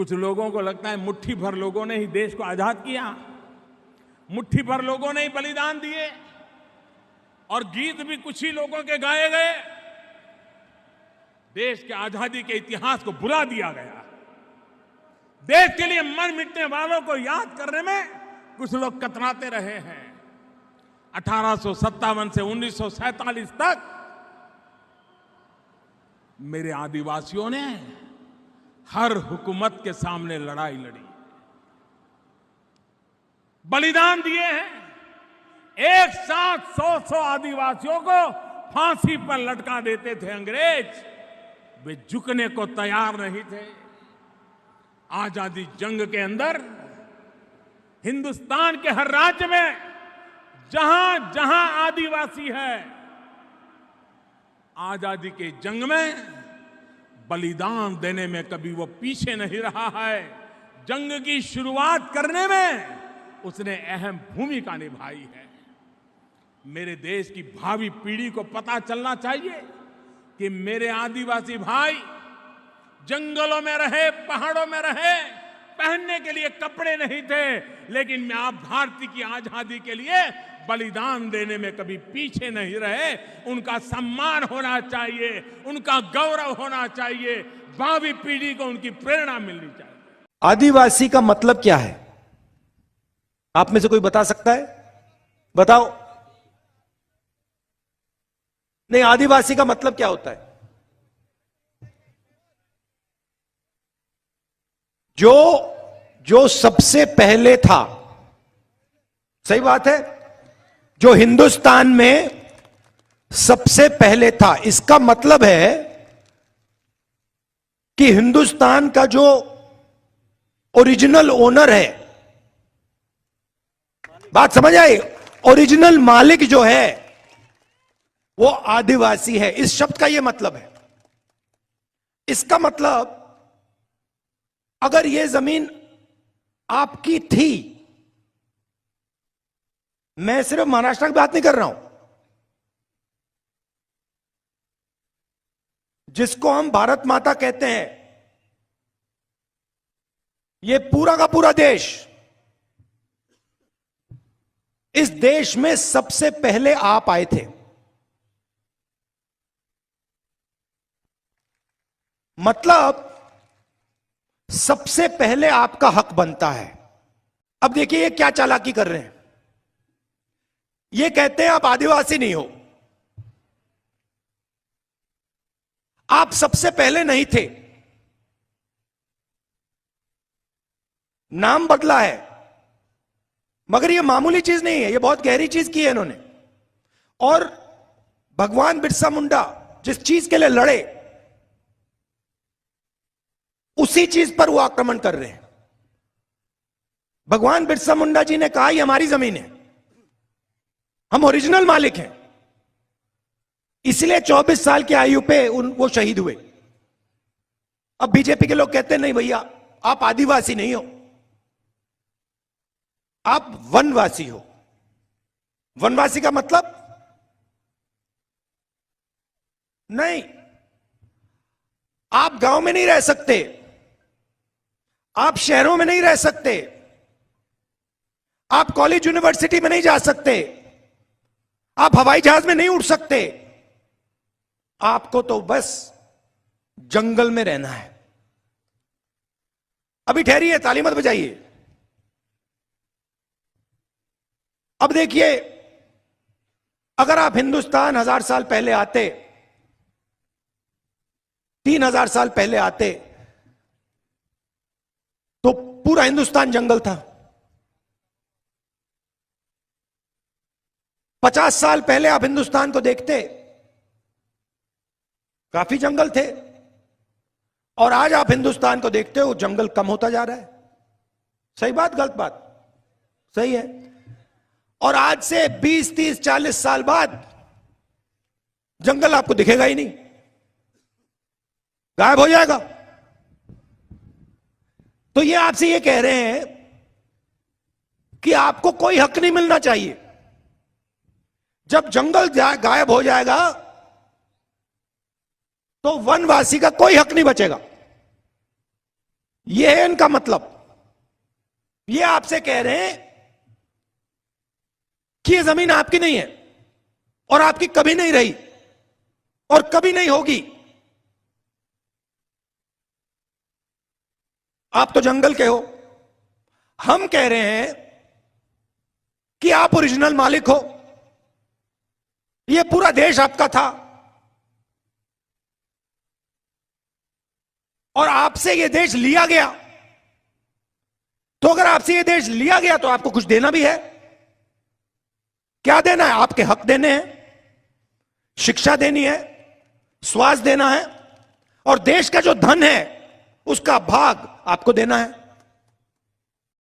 कुछ लोगों को लगता है मुट्ठी भर लोगों ने ही देश को आजाद किया, मुट्ठी भर लोगों ने ही बलिदान दिए और गीत भी कुछ ही लोगों के गाए गए। देश के आजादी के इतिहास को भुला दिया गया। देश के लिए मर मिटने वालों को याद करने में कुछ लोग कतराते रहे हैं। 1857 से 1947 तक मेरे आदिवासियों ने हर हुकूमत के सामने लड़ाई लड़ी, बलिदान दिए हैं। एक साथ 100 आदिवासियों को फांसी पर लटका देते थे अंग्रेज, वे झुकने को तैयार नहीं थे। आजादी जंग के अंदर हिंदुस्तान के हर राज्य में जहां जहां आदिवासी है, आजादी के जंग में बलिदान देने में कभी वो पीछे नहीं रहा है। जंग की शुरुआत करने में उसने अहम भूमिका निभाई है। मेरे देश की भावी पीढ़ी को पता चलना चाहिए कि मेरे आदिवासी भाई जंगलों में रहे, पहाड़ों में रहे, पहनने के लिए कपड़े नहीं थे, लेकिन मैं आप भारत की आजादी के लिए बलिदान देने में कभी पीछे नहीं रहे। उनका सम्मान होना चाहिए, उनका गौरव होना चाहिए, भावी पीढ़ी को उनकी प्रेरणा मिलनी चाहिए। आदिवासी का मतलब क्या है? आप में से कोई बता सकता है? बताओ। नहीं, आदिवासी का मतलब क्या होता है? जो सबसे पहले था। सही बात है, जो हिंदुस्तान में सबसे पहले था। इसका मतलब है कि हिंदुस्तान का जो ओरिजिनल ओनर है, बात समझ आई? ओरिजिनल मालिक जो है वो आदिवासी है। इस शब्द का यह मतलब है। इसका मतलब अगर यह जमीन आपकी थी, मैं सिर्फ महाराष्ट्र की बात नहीं कर रहा हूं, जिसको हम भारत माता कहते हैं, यह पूरा का पूरा देश, इस देश में सबसे पहले आप आए थे। मतलब सबसे पहले आपका हक बनता है। अब देखिए ये क्या चालाकी कर रहे हैं। ये कहते हैं आप आदिवासी नहीं हो, आप सबसे पहले नहीं थे, नाम बदला है। मगर ये मामूली चीज नहीं है, ये बहुत गहरी चीज की है इन्होंने। और भगवान बिरसा मुंडा जिस चीज के लिए लड़े, उसी चीज पर वो आक्रमण कर रहे हैं। भगवान बिरसा मुंडा जी ने कहा ये हमारी जमीन है, हम ओरिजिनल मालिक हैं। इसलिए 24 साल की आयु पे वो शहीद हुए। अब बीजेपी के लोग कहते हैं नहीं भैया, आप आदिवासी नहीं हो, आप वनवासी हो। वनवासी का मतलब नहीं, आप गांव में नहीं रह सकते, आप शहरों में नहीं रह सकते, आप कॉलेज यूनिवर्सिटी में नहीं जा सकते, आप हवाई जहाज में नहीं उड़ सकते, आपको तो बस जंगल में रहना है। अभी ठहरिए, ताली मत बजाइए। अब देखिए, अगर आप हिंदुस्तान 1000 साल पहले आते, 3000 साल पहले आते, तो पूरा हिंदुस्तान जंगल था। 50 साल पहले आप हिंदुस्तान को देखते, काफी जंगल थे। और आज आप हिंदुस्तान को देखते हो, जंगल कम होता जा रहा है। सही बात, गलत बात? सही है। और आज से 20, 30, 40 साल बाद जंगल आपको दिखेगा ही नहीं, गायब हो जाएगा। तो ये आपसे ये कह रहे हैं कि आपको कोई हक नहीं मिलना चाहिए। जब जंगल गायब हो जाएगा तो वनवासी का कोई हक नहीं बचेगा। यह है इनका मतलब। ये आपसे कह रहे हैं कि यह जमीन आपकी नहीं है और आपकी कभी नहीं रही और कभी नहीं होगी। आप तो जंगल के हो। हम कह रहे हैं कि आप ओरिजिनल मालिक हो, यह पूरा देश आपका था और आपसे यह देश लिया गया। तो अगर आपसे यह देश लिया गया तो आपको कुछ देना भी है। क्या देना है? आपके हक देने हैं, शिक्षा देनी है, स्वास्थ्य देना है और देश का जो धन है उसका भाग आपको देना है।